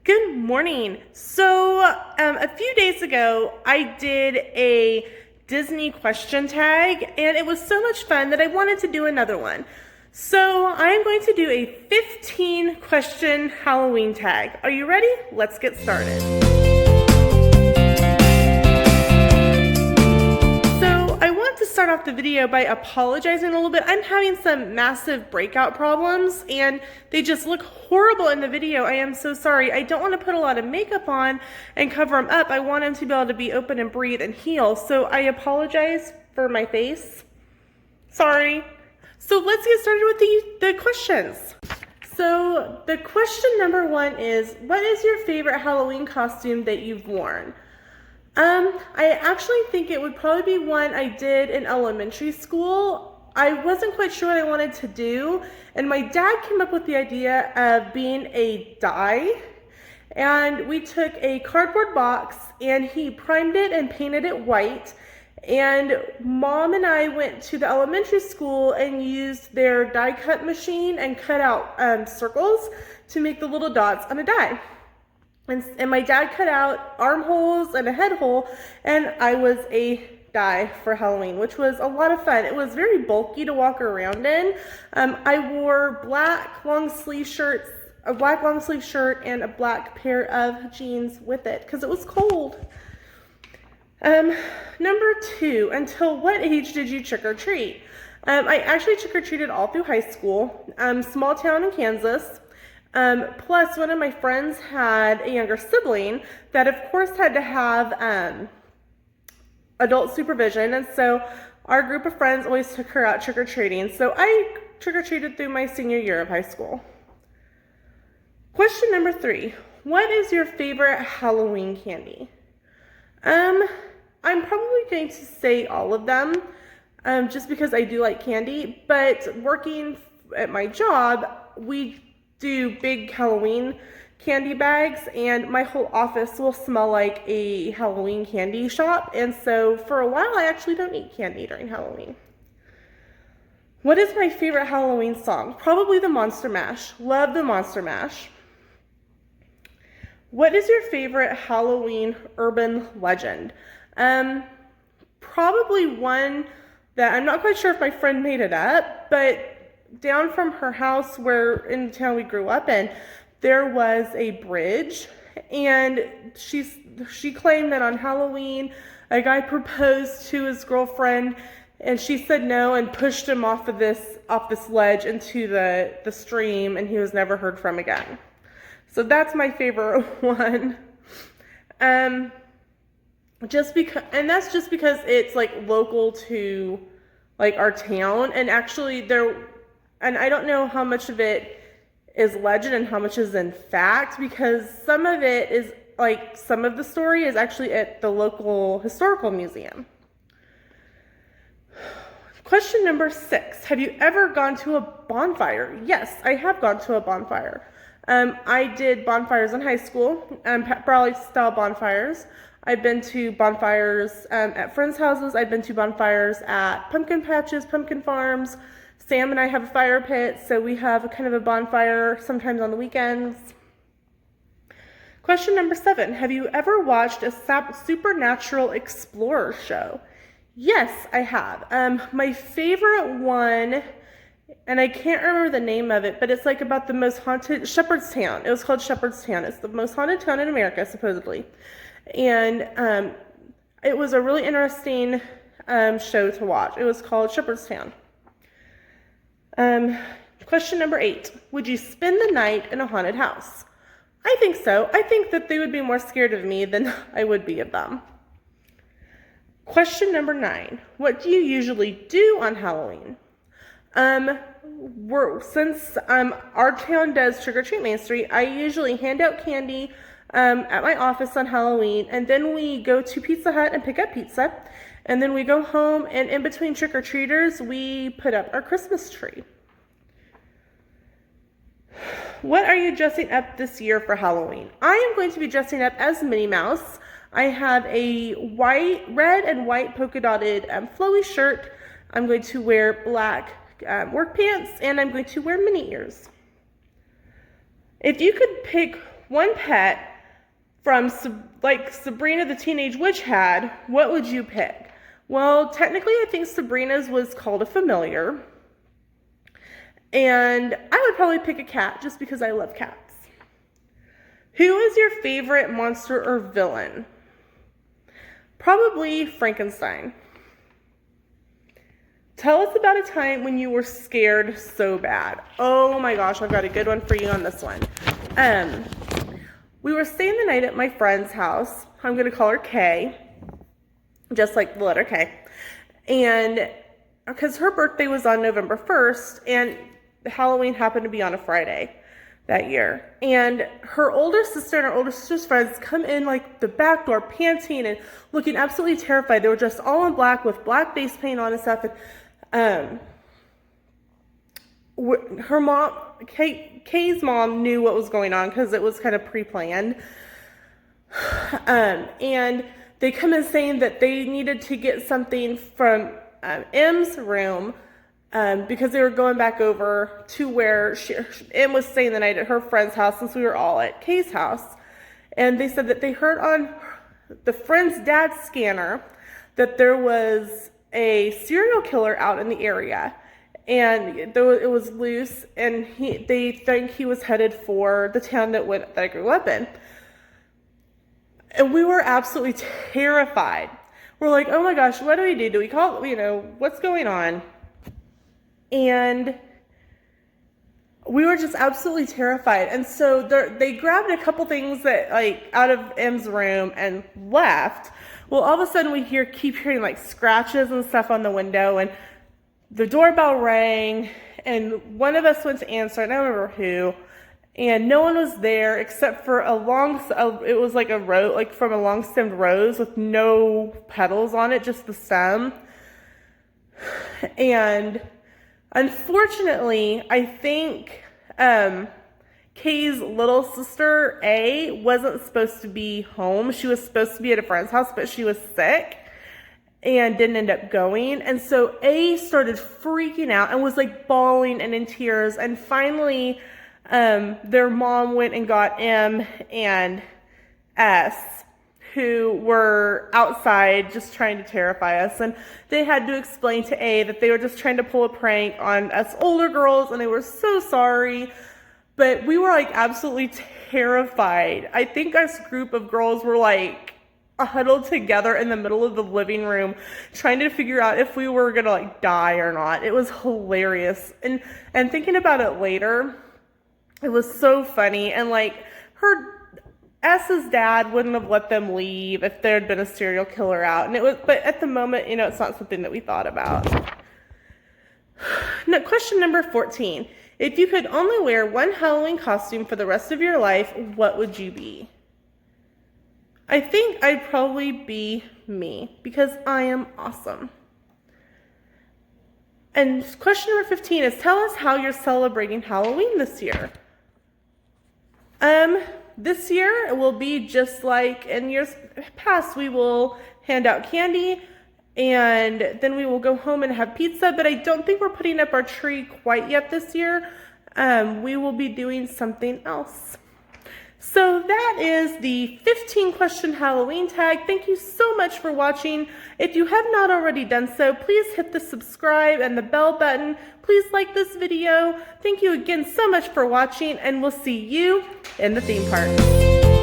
Good morning. A few days ago, I did a Disney question tag, and it was so much fun that I wanted to do another one. So I'm going to do a 15 question Halloween tag. Are you ready? Let's get started. Start off the video by apologizing a little bit. I'm having some massive breakout problems and they just look horrible in the video. I am so sorry. I don't want to put a lot of makeup on and cover them up. I want them to be able to be open and breathe and heal. So I apologize for my face. Sorry. So let's get started with the questions. So the question number one is, what is your favorite Halloween costume that you've worn? I actually think it would probably be one I did in elementary school. I wasn't quite sure what I wanted to do, and my dad came up with the idea of being a dye, and we took a cardboard box and he primed it and painted it white, and Mom and I went to the elementary school and used their die cut machine and cut out circles to make the little dots on a die. And my dad cut out armholes and a head hole, and I was a dye for Halloween, which was a lot of fun. It was very bulky to walk around in. I wore a black long sleeve shirt and a black pair of jeans with it because it was cold. Number two, until what age did you trick or treat? I actually trick or treated all through high school. Small town in Kansas. Plus, one of my friends had a younger sibling that, of course, had to have adult supervision, and so our group of friends always took her out trick-or-treating. So I trick-or-treated through my senior year of high school. Question number three, what is your favorite Halloween candy? I'm probably going to say all of them, just because I do like candy, but working at my job, we do big Halloween candy bags, and my whole office will smell like a Halloween candy shop, and so for a while I actually don't eat candy during Halloween. What is my favorite Halloween song? Probably the Monster Mash. Love the Monster Mash. What is your favorite Halloween urban legend? Probably one that I'm not quite sure if my friend made it up, but down from her house where in the town we grew up in, there was a bridge, and she claimed that on Halloween a guy proposed to his girlfriend and she said no and pushed him off this ledge into the stream, and he was never heard from again. So that's my favorite one. That's just because it's like local to like our town, and actually and I don't know how much of it is legend and how much is in fact, because some of it is like, some of the story is actually at the local historical museum. Question number 6, have you ever gone to a bonfire? Yes, I have gone to a bonfire. I did bonfires in high school, pep rally style bonfires. I've been to bonfires at friends' houses. I've been to bonfires at pumpkin patches, pumpkin farms. Sam and I have a fire pit, so we have a kind of a bonfire sometimes on the weekends. Question number 7, have you ever watched a Supernatural Explorer show? Yes, I have. My favorite one, and I can't remember the name of it, but it's like about the most haunted, Shepherdstown. It was called Shepherdstown. It's the most haunted town in America, supposedly. And it was a really interesting show to watch. It was called Shepherdstown. Question number 8, would you spend the night in a haunted house? I think so. I think that they would be more scared of me than I would be of them. Question number 9, what do you usually do on Halloween? Since our town does Trick or Treat Main Street, I usually hand out candy at my office on Halloween, and then we go to Pizza Hut and pick up pizza, and then we go home, and in between trick-or-treaters, we put up our Christmas tree. What are you dressing up this year for Halloween? I am going to be dressing up as Minnie Mouse. I have a red and white polka dotted flowy shirt. I'm going to wear black work pants, and I'm going to wear Minnie ears. If you could pick one pet from like Sabrina the Teenage Witch had, what would you pick? Well, technically I think Sabrina's was called a familiar. And I would probably pick a cat just because I love cats. Who is your favorite monster or villain? Probably Frankenstein. Tell us about a time when you were scared so bad. Oh my gosh, I've got a good one for you on this one. We were staying the night at my friend's house. I'm going to call her Kay, just like the letter K. And because her birthday was on November 1st, and Halloween happened to be on a Friday that year. And her older sister and her older sister's friends come in like the back door, panting and looking absolutely terrified. They were dressed all in black with black face paint on and stuff. And her mom, Kay's mom, knew what was going on because it was kind of pre-planned. And they come in saying that they needed to get something from M's room because they were going back over to where M was staying the night at her friend's house since we were all at Kay's house. And they said that they heard on the friend's dad's scanner that there was a serial killer out in the area. And it was loose, and they think he was headed for the town that I grew up in. And we were absolutely terrified. We're like, oh my gosh, what do we do? Do we call, what's going on? And we were just absolutely terrified. And so they grabbed a couple things that out of M's room and left. Well, all of a sudden we keep hearing like scratches and stuff on the window, and the doorbell rang, and one of us went to answer, and I don't remember who, and no one was there except for it was like a rose, like from a long-stemmed rose with no petals on it, just the stem. And unfortunately, I think Kay's little sister, A, wasn't supposed to be home. She was supposed to be at a friend's house, but she was sick and didn't end up going. And so A started freaking out and was like bawling and in tears. And finally, their mom went and got M and S, who were outside just trying to terrify us. And they had to explain to A that they were just trying to pull a prank on us older girls, and they were so sorry. But we were like absolutely terrified. I think us group of girls were like huddled together in the middle of the living room trying to figure out if we were gonna like die or not. It was hilarious. And thinking about it later, it was so funny. And like her S's dad wouldn't have let them leave if there had been a serial killer out. But at the moment, it's not something that we thought about. Now, question number 14. If you could only wear one Halloween costume for the rest of your life, what would you be? I think I'd probably be me because I am awesome. And question number 15 is, tell us how you're celebrating Halloween this year. This year it will be just like in years past. We will hand out candy, and then we will go home and have pizza, but I don't think we're putting up our tree quite yet this year. We will be doing something else. So that is the 15 question Halloween tag. Thank you so much for watching. If you have not already done so, please hit the subscribe and the bell button. Please like this video. Thank you again so much for watching, and we'll see you in the theme park.